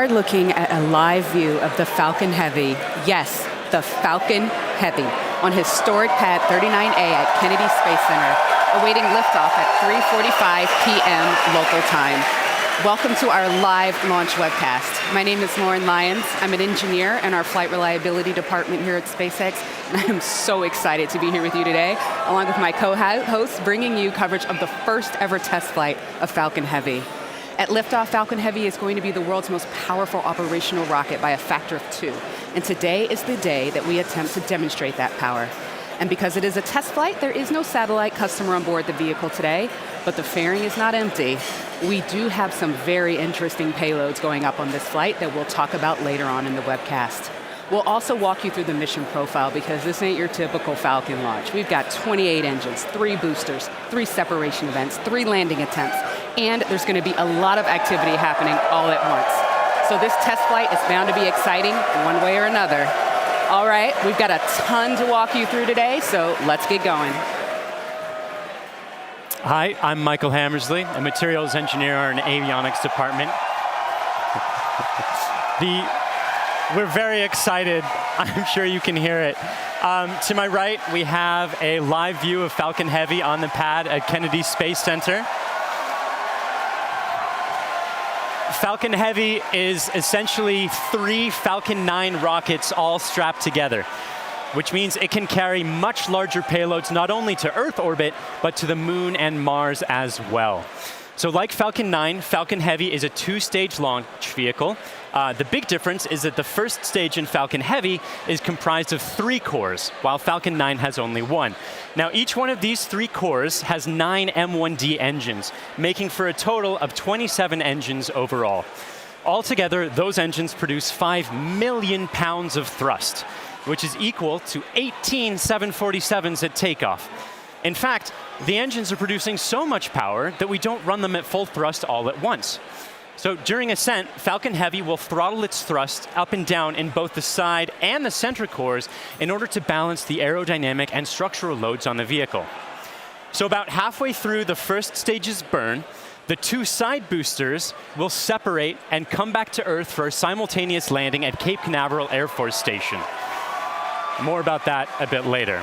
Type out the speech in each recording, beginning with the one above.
are looking at a live view of the Falcon Heavy. Yes, the Falcon Heavy on historic pad 39A at Kennedy Space Center, awaiting liftoff at 3:45 p.m. local time. Welcome to our live launch webcast. My name is Lauren Lyons. I'm an engineer in our flight reliability department here at SpaceX, and I am so excited to be here with you today, along with my co-hosts, bringing you coverage of the first ever test flight of Falcon Heavy. At liftoff, Falcon Heavy is going to be the world's most powerful operational rocket by a factor of 2. And today is the day that we attempt to demonstrate that power. And because it is a test flight, there is no satellite customer on board the vehicle today, but the fairing is not empty. We do have some very interesting payloads going up on this flight that we'll talk about later on in the webcast. We'll also walk you through the mission profile because this ain't your typical Falcon launch. We've got 28 engines, 3 boosters, 3 separation events, 3 landing attempts, and there's going to be a lot of activity happening all at once. So this test flight is bound to be exciting one way or another. All right, we've got a ton to walk you through today, so let's get going. Hi, I'm Michael Hammersley, a materials engineer in the avionics department. We're very excited. I'm sure you can hear it. To my right, we have a live view of Falcon Heavy on the pad at Kennedy Space Center. Falcon Heavy is essentially 3 Falcon 9 rockets all strapped together, which means it can carry much larger payloads not only to Earth orbit, but to the Moon and Mars as well. So like Falcon 9, Falcon Heavy is a 2-stage launch vehicle. The big difference is that the first stage in Falcon Heavy is comprised of 3 cores, while Falcon 9 has only 1. Now, each one of these 3 cores has 9 M1D engines, making for a total of 27 engines overall. Altogether, those engines produce 5 million pounds of thrust, which is equal to 18 747s at takeoff. In fact, the engines are producing so much power that we don't run them at full thrust all at once. So during ascent, Falcon Heavy will throttle its thrust up and down in both the side and the center cores in order to balance the aerodynamic and structural loads on the vehicle. So about halfway through the first stage's burn, the 2 side boosters will separate and come back to Earth for a simultaneous landing at Cape Canaveral Air Force Station. More about that a bit later.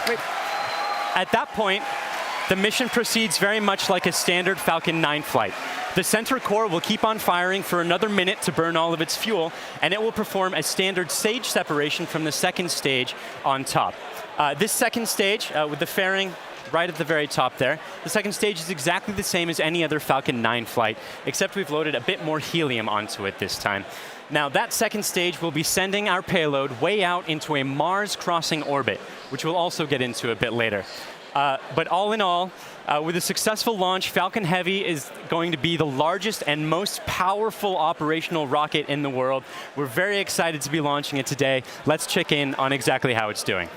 Wait. At that point, the mission proceeds very much like a standard Falcon 9 flight. The center core will keep on firing for another minute to burn all of its fuel, and it will perform a standard stage separation from the second stage on top. This second stage, with the fairing right at the very top there, the second stage is exactly the same as any other Falcon 9 flight, except we've loaded a bit more helium onto it this time. Now, that second stage will be sending our payload way out into a Mars-crossing orbit, which we'll also get into a bit later. But all in all, with a successful launch, Falcon Heavy is going to be the largest and most powerful operational rocket in the world. We're very excited to be launching it today. Let's check in on exactly how it's doing.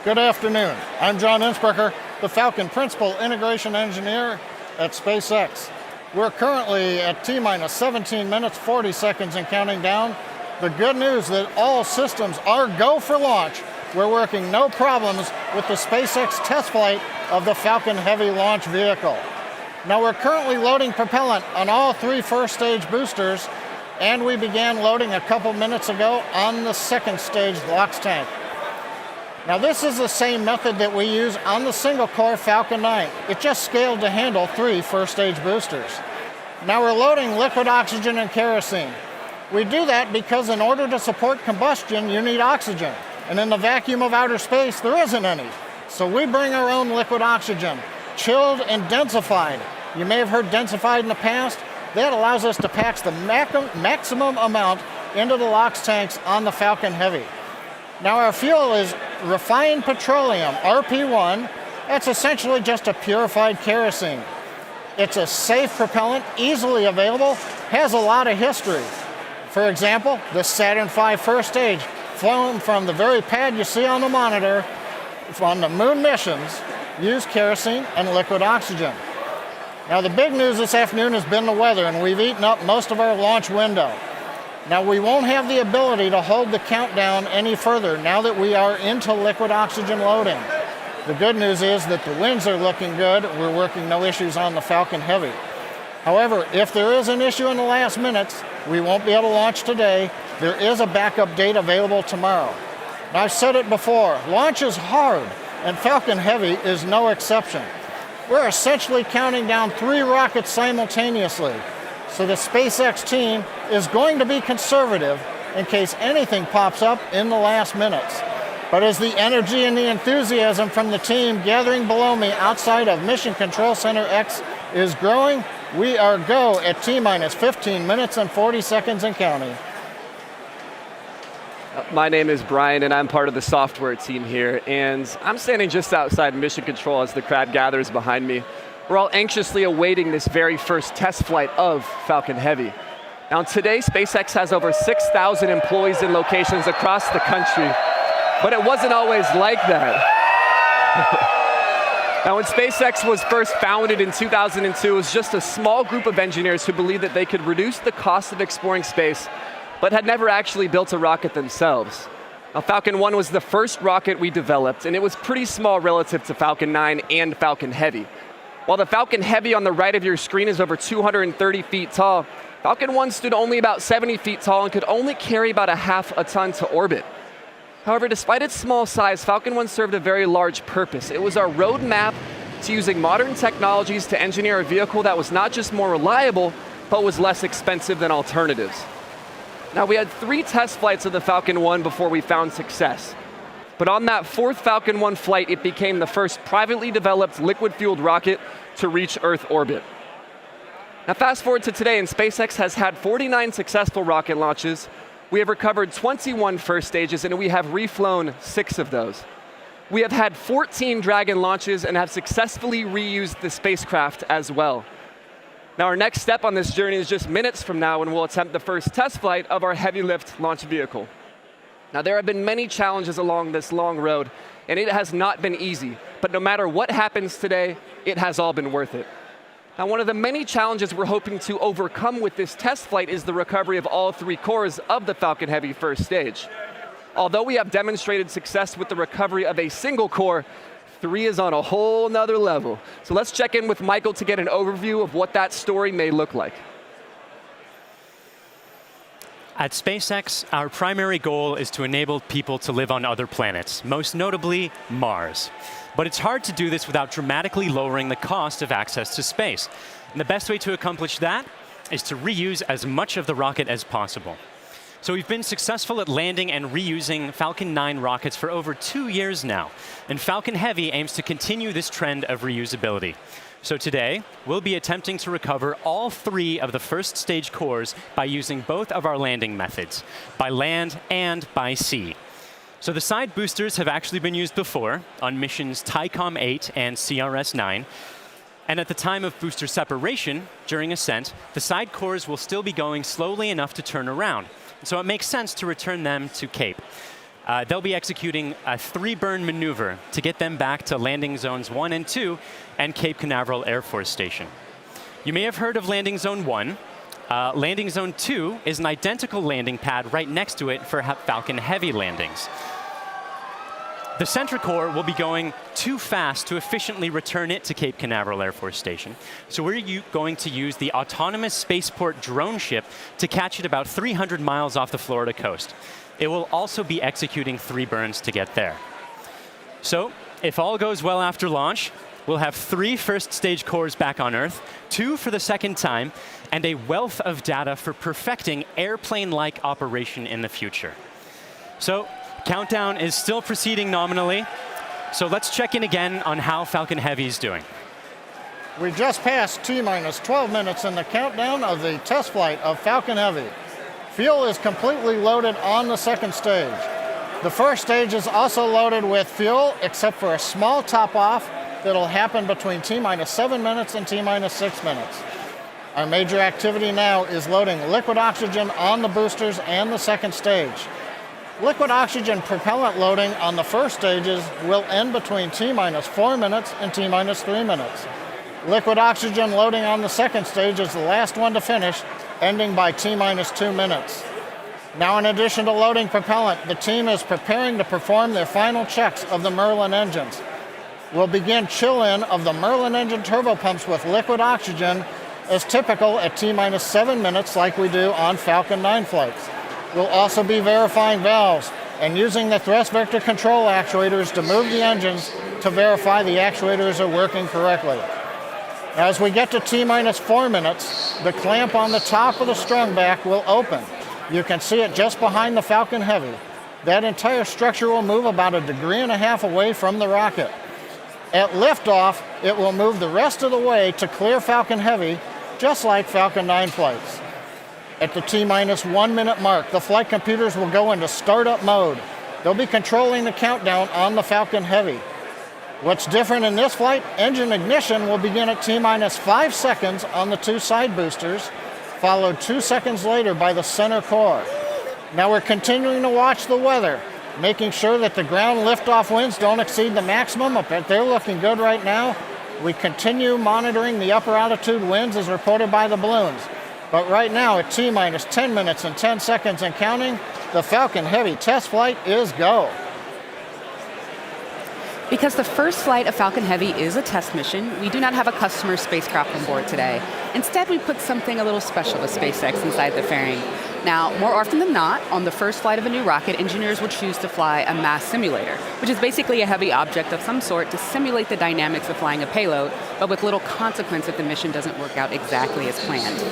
Good afternoon. I'm John Innsbrucker, the Falcon Principal Integration Engineer at SpaceX. We're currently at T-minus 17 minutes, 40 seconds and counting down. The good news that all systems are go for launch. We're working no problems with the SpaceX test flight of the Falcon Heavy launch vehicle. Now we're currently loading propellant on all 3 first stage boosters, and we began loading a couple minutes ago on the second stage LOX tank. Now this is the same method that we use on the single-core Falcon 9. It just scaled to handle 3 first-stage boosters. Now we're loading liquid oxygen and kerosene. We do that because in order to support combustion, you need oxygen. And in the vacuum of outer space, there isn't any. So we bring our own liquid oxygen, chilled and densified. You may have heard densified in the past. That allows us to pack the maximum amount into the LOX tanks on the Falcon Heavy. Now our fuel is refined petroleum, RP1. That's essentially just a purified kerosene. It's a safe propellant, easily available, has a lot of history. For example, the Saturn V first stage, flown from the very pad you see on the monitor, on the moon missions, used kerosene and liquid oxygen. Now the big news this afternoon has been the weather, and we've eaten up most of our launch window. Now we won't have the ability to hold the countdown any further now that we are into liquid oxygen loading. The good news is that the winds are looking good. We're working no issues on the Falcon Heavy. However, if there is an issue in the last minutes, we won't be able to launch today. There is a backup date available tomorrow. And I've said it before, launch is hard, and Falcon Heavy is no exception. We're essentially counting down 3 rockets simultaneously. So the SpaceX team is going to be conservative in case anything pops up in the last minutes. But as the energy and the enthusiasm from the team gathering below me outside of Mission Control Center X is growing, we are go at T-minus 15 minutes and 40 seconds and counting. My name is Brian, and I'm part of the software team here, and I'm standing just outside Mission Control as the crowd gathers behind me. We're all anxiously awaiting this very first test flight of Falcon Heavy. Now today, SpaceX has over 6,000 employees in locations across the country, but it wasn't always like that. Now when SpaceX was first founded in 2002, it was just a small group of engineers who believed that they could reduce the cost of exploring space, but had never actually built a rocket themselves. Now Falcon 1 was the first rocket we developed, and it was pretty small relative to Falcon 9 and Falcon Heavy. While the Falcon Heavy on the right of your screen is over 230 feet tall, Falcon 1 stood only about 70 feet tall and could only carry about ½ a ton to orbit. However, despite its small size, Falcon 1 served a very large purpose. It was our roadmap to using modern technologies to engineer a vehicle that was not just more reliable, but was less expensive than alternatives. Now, we had 3 test flights of the Falcon 1 before we found success. But on that 4th Falcon 1 flight, it became the first privately developed liquid-fueled rocket to reach Earth orbit. Now fast forward to today, and SpaceX has had 49 successful rocket launches. We have recovered 21 first stages, and we have reflown 6 of those. We have had 14 Dragon launches and have successfully reused the spacecraft as well. Now our next step on this journey is just minutes from now when we'll attempt the first test flight of our heavy lift launch vehicle. Now there have been many challenges along this long road, and it has not been easy, but no matter what happens today, it has all been worth it. Now one of the many challenges we're hoping to overcome with this test flight is the recovery of all 3 cores of the Falcon Heavy first stage. Although we have demonstrated success with the recovery of a single core, 3 is on a whole nother level. So let's check in with Michael to get an overview of what that story may look like. At SpaceX, our primary goal is to enable people to live on other planets, most notably Mars. But it's hard to do this without dramatically lowering the cost of access to space. And the best way to accomplish that is to reuse as much of the rocket as possible. So we've been successful at landing and reusing Falcon 9 rockets for over 2 years now. And Falcon Heavy aims to continue this trend of reusability. So today, we'll be attempting to recover all 3 of the first stage cores by using both of our landing methods, by land and by sea. So the side boosters have actually been used before on missions TICOM 8 and CRS 9. And at the time of booster separation, during ascent, the side cores will still be going slowly enough to turn around. So it makes sense to return them to Cape. They'll be executing a 3-burn maneuver to get them back to landing zones 1 and 2 and Cape Canaveral Air Force Station. You may have heard of landing zone 1. Landing zone 2 is an identical landing pad right next to it for Falcon Heavy landings. The center core will be going too fast to efficiently return it to Cape Canaveral Air Force Station. So we're going to use the autonomous spaceport drone ship to catch it about 300 miles off the Florida coast. It will also be executing 3 burns to get there. So if all goes well after launch, we'll have 3 first stage cores back on Earth, 2 for the second time, and a wealth of data for perfecting airplane-like operation in the future. So countdown is still proceeding nominally. So let's check in again on how Falcon Heavy is doing. We just passed T-minus 12 minutes in the countdown of the test flight of Falcon Heavy. Fuel is completely loaded on the second stage. The first stage is also loaded with fuel, except for a small top-off that'll happen between T-minus 7 minutes and T-minus 6 minutes. Our major activity now is loading liquid oxygen on the boosters and the second stage. Liquid oxygen propellant loading on the first stages will end between T-minus 4 minutes and T-minus 3 minutes. Liquid oxygen loading on the second stage is the last one to finish, ending by T-minus 2 minutes. Now, in addition to loading propellant, the team is preparing to perform their final checks of the Merlin engines. will begin chill-in of the Merlin engine turbopumps with liquid oxygen as typical at T-minus 7 minutes like we do on Falcon 9 flights. We'll also be verifying valves and using the thrust vector control actuators to move the engines to verify the actuators are working correctly. As we get to T-minus 4 minutes, the clamp on the top of the strung back will open. You can see it just behind the Falcon Heavy. That entire structure will move about 1.5 degrees away from the rocket. At liftoff, it will move the rest of the way to clear Falcon Heavy, just like Falcon 9 flights. At the T-minus 1 minute mark, the flight computers will go into startup mode. They'll be controlling the countdown on the Falcon Heavy. What's different in this flight, engine ignition will begin at T-minus 5 seconds on the 2 side boosters, followed 2 seconds later by the center core. Now we're continuing to watch the weather, making sure that the ground liftoff winds don't exceed the maximum, but they're looking good right now. We continue monitoring the upper altitude winds as reported by the balloons. But right now at T-minus 10 minutes and 10 seconds and counting, the Falcon Heavy test flight is go. Because the first flight of Falcon Heavy is a test mission, we do not have a customer spacecraft on board today. Instead, we put something a little special with SpaceX inside the fairing. Now, more often than not, on the first flight of a new rocket, engineers will choose to fly a mass simulator, which is basically a heavy object of some sort to simulate the dynamics of flying a payload, but with little consequence if the mission doesn't work out exactly as planned.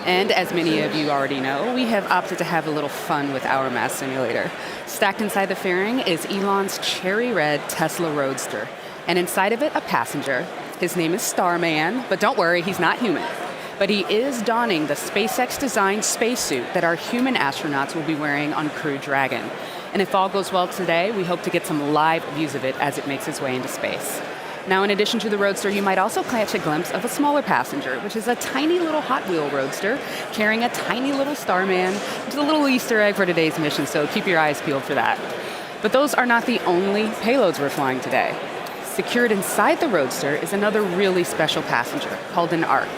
And as many of you already know, we have opted to have a little fun with our mass simulator. Stacked inside the fairing is Elon's cherry red Tesla Roadster, and inside of it, a passenger. His name is Starman, but don't worry, he's not human. But he is donning the SpaceX-designed spacesuit that our human astronauts will be wearing on Crew Dragon. And if all goes well today, we hope to get some live views of it as it makes its way into space. Now, in addition to the Roadster, you might also catch a glimpse of a smaller passenger, which is a tiny little Hot Wheel Roadster carrying a tiny little Starman, which is a little Easter egg for today's mission, so keep your eyes peeled for that. But those are not the only payloads we're flying today. Secured inside the Roadster is another really special passenger called an ARC.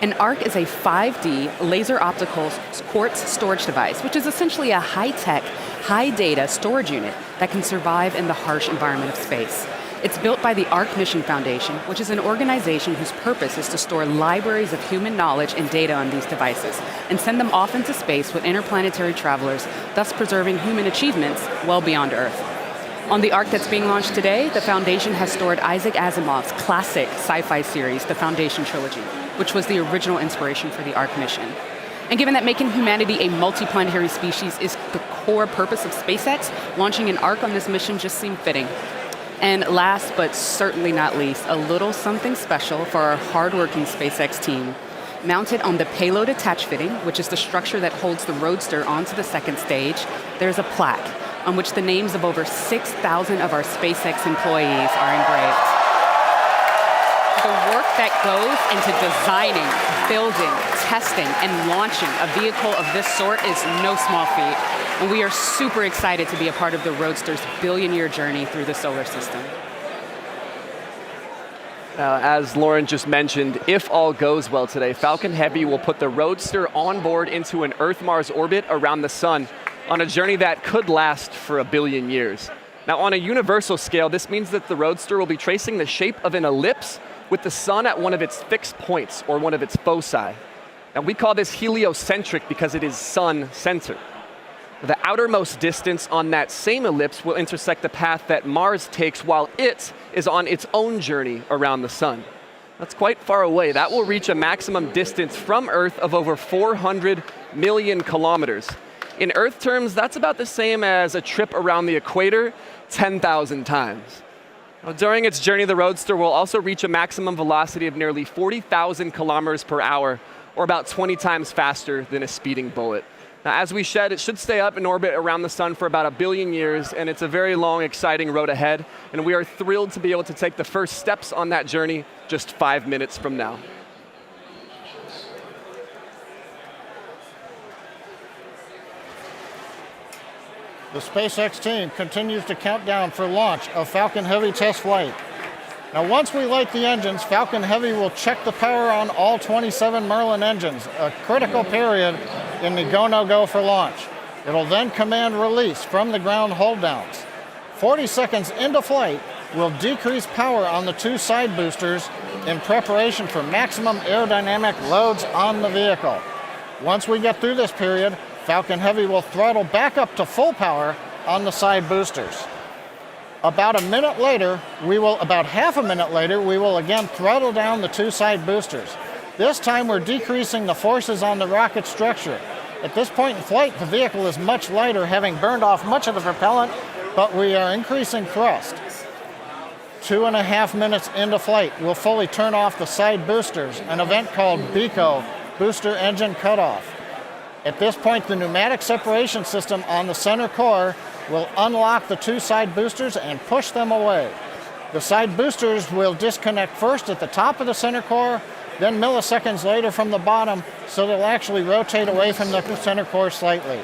An ARC is a 5D laser optical quartz storage device, which is essentially a high-tech, high-data storage unit that can survive in the harsh environment of space. It's built by the ARC Mission Foundation, which is an organization whose purpose is to store libraries of human knowledge and data on these devices and send them off into space with interplanetary travelers, thus preserving human achievements well beyond Earth. On the ARC that's being launched today, the Foundation has stored Isaac Asimov's classic sci-fi series, The Foundation Trilogy, which was the original inspiration for the ARC mission. And given that making humanity a multiplanetary species is the core purpose of SpaceX, launching an ARC on this mission just seemed fitting. And last but certainly not least, a little something special for our hardworking SpaceX team. Mounted on the payload attach fitting, which is the structure that holds the Roadster onto the second stage, there's a plaque on which the names of over 6,000 of our SpaceX employees are engraved. The work that goes into designing, building, testing, and launching a vehicle of this sort is no small feat. And we are super excited to be a part of the Roadster's billion-year journey through the solar system. As Lauren just mentioned, if all goes well today, Falcon Heavy will put the Roadster on board into an Earth-Mars orbit around the sun on a journey that could last for 1 billion years. Now, on a universal scale, this means that the Roadster will be tracing the shape of an ellipse with the sun at one of its fixed points, or one of its foci. Now, we call this heliocentric because it is sun-centered. The outermost distance on that same ellipse will intersect the path that Mars takes while it is on its own journey around the sun. That's quite far away. That will reach a maximum distance from Earth of over 400 million kilometers. In Earth terms, that's about the same as a trip around the equator 10,000 times. Now, during its journey, the Roadster will also reach a maximum velocity of nearly 40,000 kilometers per hour, or about 20 times faster than a speeding bullet. Now, as we said, it should stay up in orbit around the sun for about 1 billion years, and it's a very long, exciting road ahead, and we are thrilled to be able to take the first steps on that journey just 5 minutes from now. The SpaceX team continues to count down for launch of Falcon Heavy test flight. Now, once we light the engines, Falcon Heavy will check the power on all 27 Merlin engines, a critical period in the go-no-go for launch. It'll then command release from the ground hold downs. 40 seconds into flight, we'll decrease power on the two side boosters in preparation for maximum aerodynamic loads on the vehicle. Once we get through this period, Falcon Heavy will throttle back up to full power on the side boosters. About half a minute later, we will again throttle down the two side boosters. This time we're decreasing the forces on the rocket structure. At this point in flight, the vehicle is much lighter, having burned off much of the propellant, but we are increasing thrust. 2.5 minutes into flight, we'll fully turn off the side boosters, an event called BECO, Booster Engine Cutoff. At this point, the pneumatic separation system on the center core will unlock the two side boosters and push them away. The side boosters will disconnect first at the top of the center core, then milliseconds later from the bottom, so they'll actually rotate away from the center core slightly.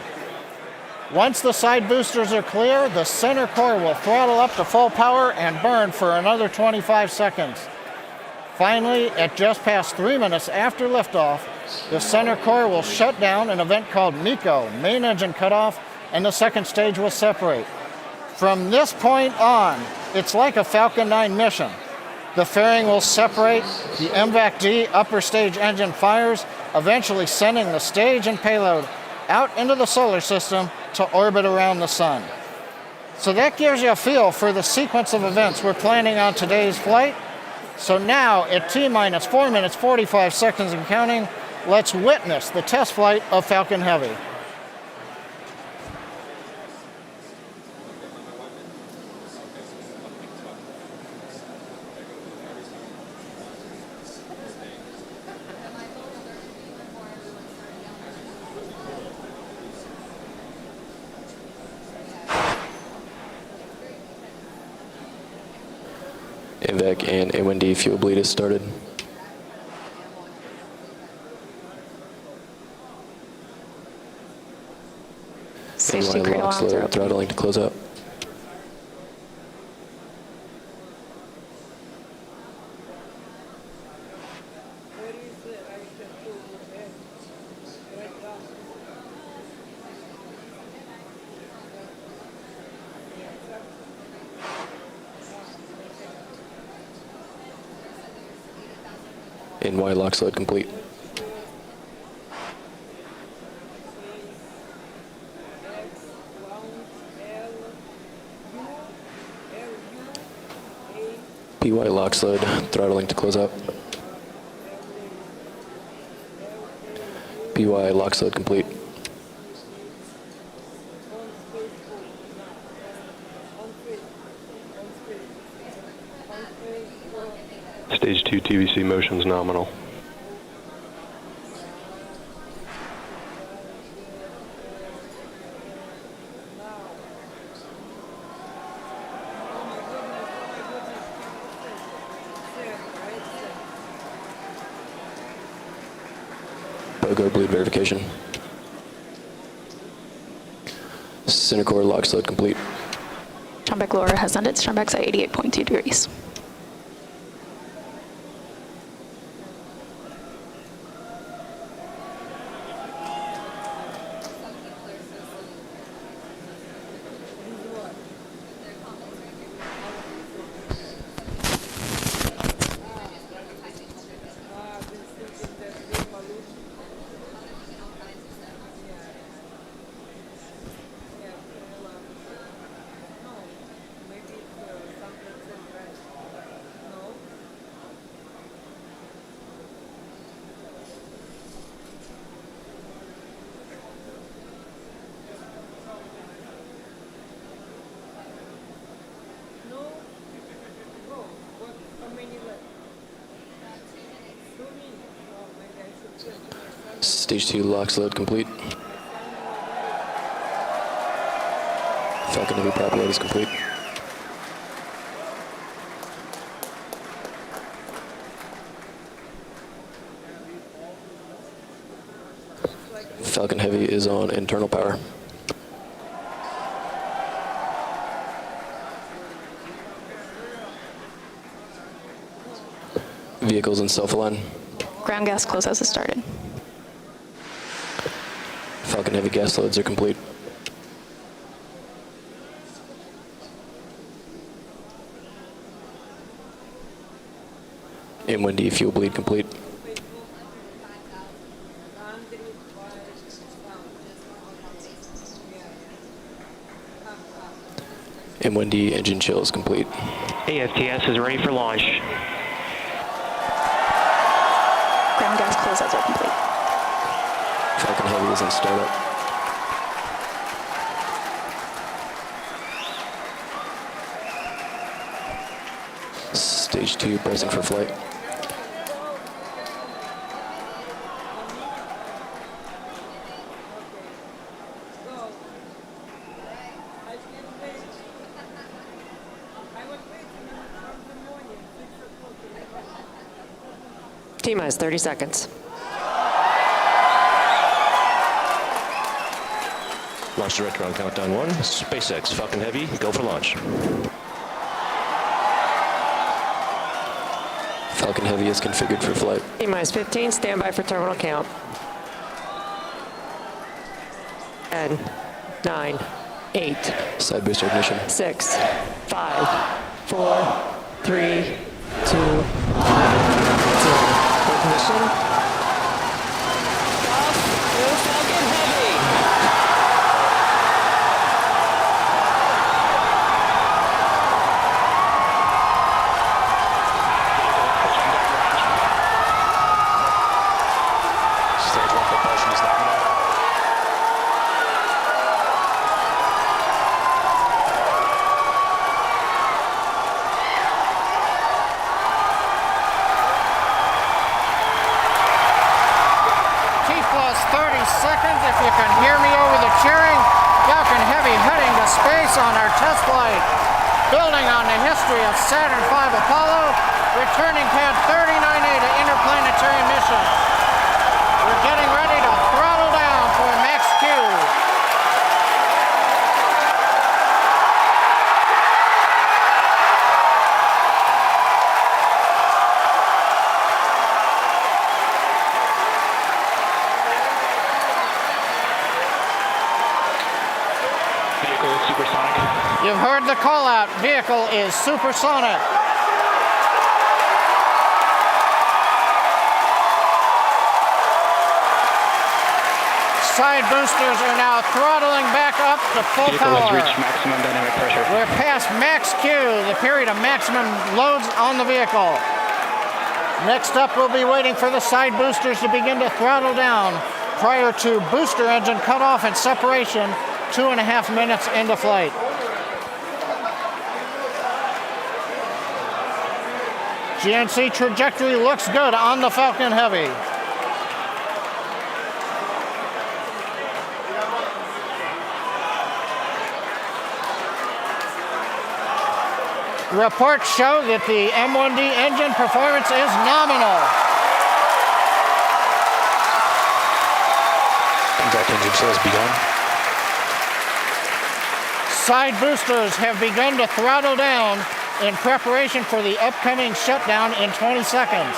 Once the side boosters are clear, the center core will throttle up to full power and burn for another 25 seconds. Finally, at just past 3 minutes after liftoff, the center core will shut down, an event called MECO, Main Engine Cutoff, and the second stage will separate. From this point on, it's like a Falcon 9 mission. The fairing will separate, the MVAC-D upper stage engine fires, eventually sending the stage and payload out into the solar system to orbit around the sun. So that gives you a feel for the sequence of events we're planning on today's flight. So now, at T-minus 4 minutes, 45 seconds and counting, let's witness the test flight of Falcon Heavy. MVAC and A1D fuel bleed has started. Stage 2 crane alarms are open. Throttling to close up. NY lock sled complete. PY lock sled throttling to close up. PY lock sled complete. Stage 2 TVC motions nominal. BOGO bleed verification. Center core lock sled complete. Strombeck lower has ended. Strombeck's at 88.2 degrees. Stage 2 lock sled complete. Falcon Heavy prop load is complete. Falcon Heavy is on internal power. Vehicles in self-align. Ground gas close-outs has started. Falcon Heavy gas loads are complete. M1D fuel bleed complete. M1D engine chill is complete. AFTS is ready for launch. Ground gas closeouts are complete. Falcon Heavy is in startup. Stage 2 pressing for flight. T-minus 30 seconds. Launch director on countdown 1. SpaceX, Falcon Heavy, go for launch. Falcon Heavy is configured for flight. T-minus 15, standby for terminal count. 10, 9, 8, Side booster ignition. 6, 5, 4, 3, 2, 0. Ignition. Falcon Heavy. Stage 1 propulsion is nominal. T-plus 30 seconds, if you can hear me over the cheering. Falcon Heavy heading to space on our test flight. Building on the history of Saturn V Apollo, returning pad 39A to interplanetary missions. We're getting ready to throttle down for max Q. Vehicle supersonic. You've heard the call out. Vehicle is supersonic. Side boosters are now throttling back up to full Vehicle has power. reached maximum dynamic pressure. We're past max Q, the period of maximum loads on the vehicle. Next up, we'll be waiting for the side boosters to begin to throttle down prior to booster engine cutoff and separation 2.5 minutes into flight. GNC trajectory looks good on the Falcon Heavy. Reports show that the M1D engine performance is nominal. Contact engine chill has begun. Side boosters have begun to throttle down in preparation for the upcoming shutdown in 20 seconds.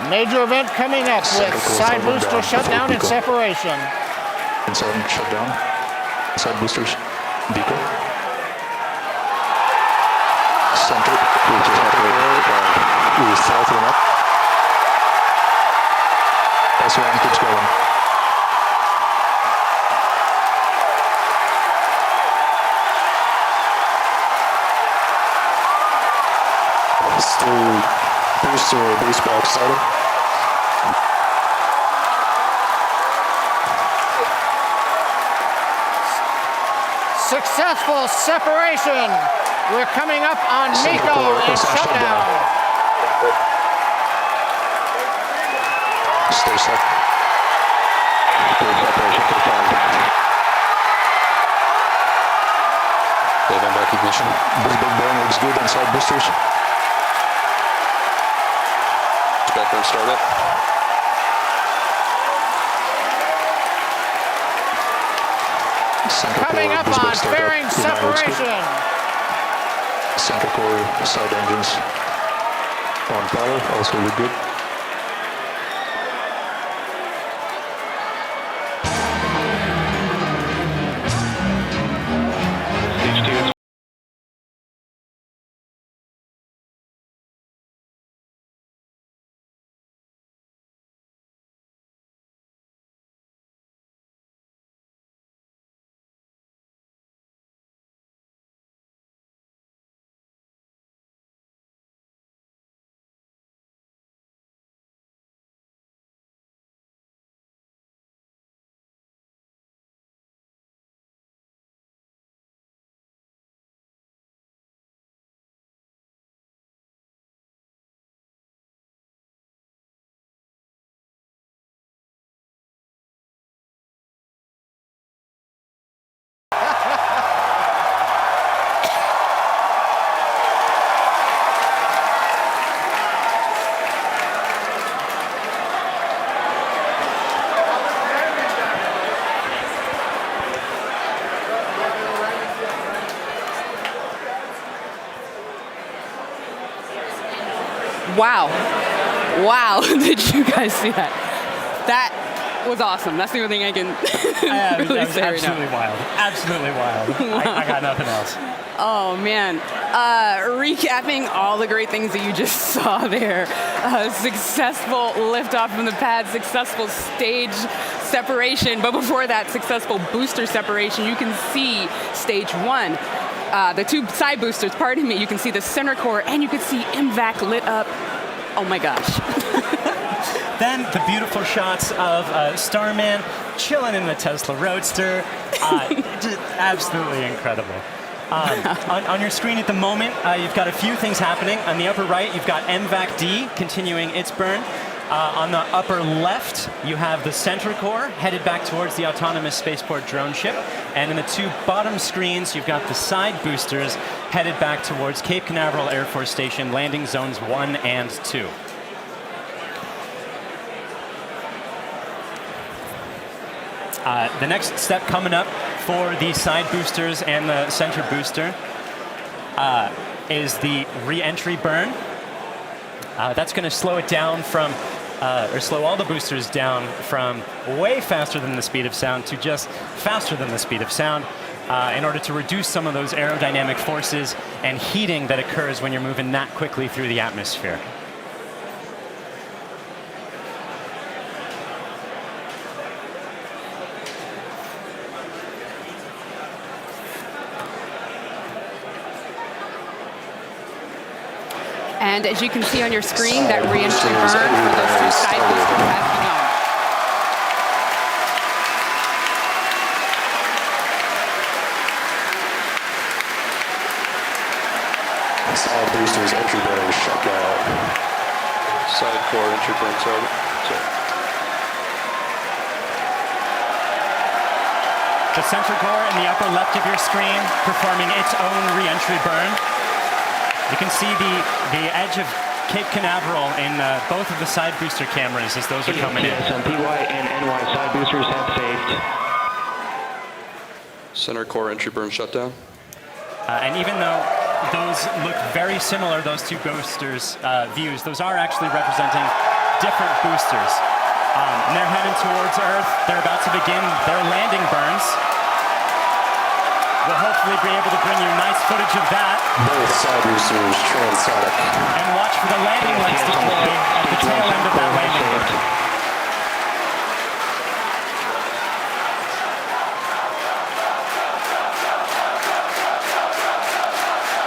Major event coming up with side booster shutdown and separation. Inside shutdown. Side boosters. Beacon. Center. We south and up. S1 keeps going. Still booster base box started. Successful separation. We're coming up on MECO and shutdown. Stay set. Separation confirmed. Wave and back ignition. This big burn looks good on side boosters. Backburn startup. Coming up on fairing separation. Center core side engines on power, also look good. Wow. Wow, did you guys see that? That was awesome. That's the only thing I can really that was say right absolutely now. wild. Absolutely wild. I got nothing else. Oh man, recapping all the great things that you just saw there. Successful liftoff from the pad, successful stage separation, but before that, successful booster separation. You can see stage one, the two side boosters, pardon me, you can see the center core, and you can see MVAC lit up. Oh my gosh. Then the beautiful shots of Starman chilling in the Tesla Roadster. Just absolutely incredible. On your screen at the moment, you've got a few things happening. On the upper right, you've got MVAC-D continuing its burn. On the upper left, you have the center core headed back towards the autonomous spaceport drone ship. And in the two bottom screens, you've got the side boosters headed back towards Cape Canaveral Air Force Station, landing zones 1 and 2. The next step coming up for the side boosters and the center booster is the re-entry burn. That's going to slow it down from, or slow all the boosters down from way faster than the speed of sound to just faster than the speed of sound in order to reduce some of those aerodynamic forces and heating that occurs when you're moving that quickly through the atmosphere. And as you can see on your screen, that re-entry burn for those two side boosters has begun. Side boosters entry burn shut down. Side core entry burn started. The center core in the upper left of your screen performing its own re-entry burn. You can see the edge of Cape Canaveral in both of the side booster cameras as those are coming in. Some PY and NY side boosters have saved. Center core entry burn shutdown. And even though those look very similar, those two boosters' views, those are actually representing different boosters. And they're heading towards Earth. They're about to begin their landing burns. We'll hopefully be able to bring you nice footage of that. Both side boosters transonic. And watch for the landing legs deploy at the tail end of that landing burn.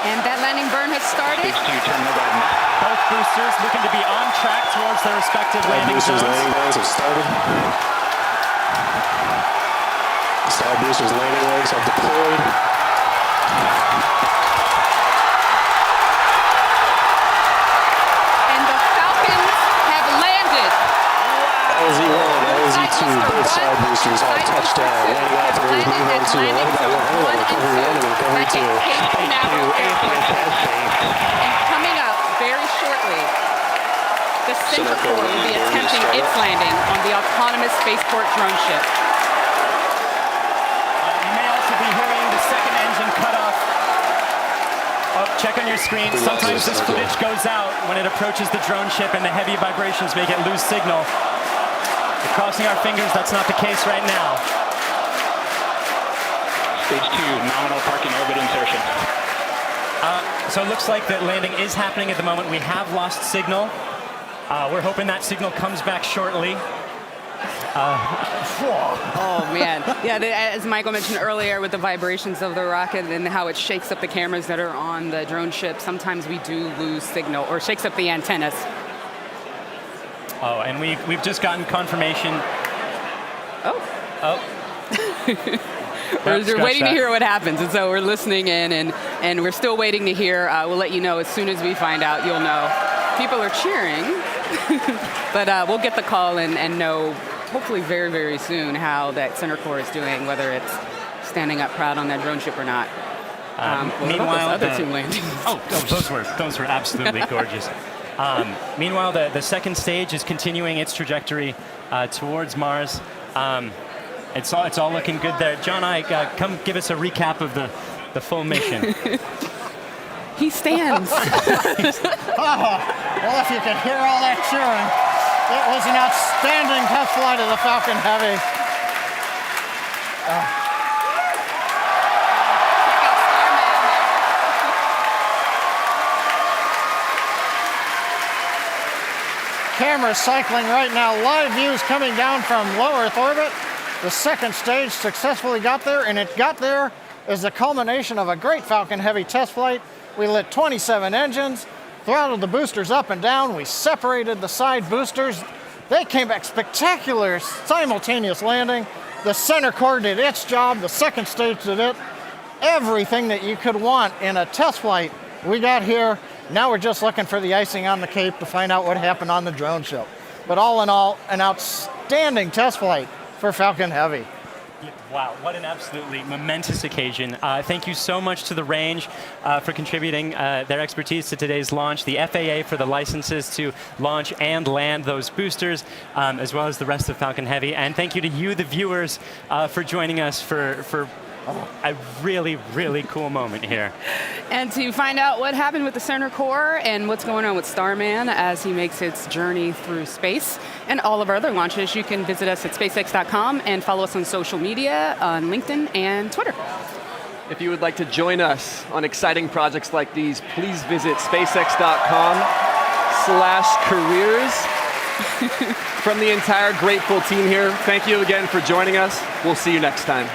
And that landing burn has started. Both boosters looking to be on track towards their respective landing zones. Landing burns have started. Side boosters landing legs have deployed. And the Falcons have landed. LZ1, LZ2, both side boosters have touchdown. Landing operators move on to 11 by 1, recovery 1 and recovery 2. And coming up very shortly, the center core will be attempting its landing on the autonomous spaceport drone ship. Check on your screen. Sometimes this footage goes out when it approaches the drone ship and the heavy vibrations make it lose signal. We're crossing our fingers that's not the case right now. Stage 2, nominal parking orbit insertion. So it looks like that landing is happening at the moment. We have lost signal. We're hoping that signal comes back shortly. Oh man, yeah. As Michael mentioned earlier, with the vibrations of the rocket and how it shakes up the cameras that are on the drone ship, sometimes we do lose signal or shakes up the antennas. Oh, and we've just gotten confirmation. Oh. We're waiting to hear what happens, and so we're listening in, and we're still waiting to hear. We'll let you know as soon as we find out. You'll know. People are cheering, but we'll get the call and know. Hopefully very, very soon how that center core is doing, whether it's standing up proud on that drone ship or not. Meanwhile, other two landings. those were absolutely gorgeous. Meanwhile, the second stage is continuing its trajectory towards Mars. It's all looking good there. John, come give us a recap of the full mission. He stands. Well, if you could hear all that cheering, it was an outstanding test flight of the Falcon Heavy. Cameras cycling right now, live views coming down from low Earth orbit. The second stage successfully got there, and it got there as the culmination of a great Falcon Heavy test flight. We lit 27 engines, throttled the boosters up and down, we separated the side boosters. They came back spectacular, simultaneous landing. The center core did its job, the second stage did it. Everything that you could want in a test flight, we got here. Now we're just looking for the icing on the cake to find out what happened on the drone show. But all in all, an outstanding test flight for Falcon Heavy. Wow, what an absolutely momentous occasion. Thank you so much to the range for contributing their expertise to today's launch, the FAA for the licenses to launch and land those boosters, as well as the rest of Falcon Heavy. And thank you to you, the viewers, for joining us for a really, really cool moment here. And to find out what happened with the center core and what's going on with Starman as he makes its journey through space and all of our other launches, you can visit us at SpaceX.com and follow us on social media on LinkedIn and Twitter. If you would like to join us on exciting projects like these, please visit SpaceX.com/careers. From the entire grateful team here, thank you again for joining us. We'll see you next time.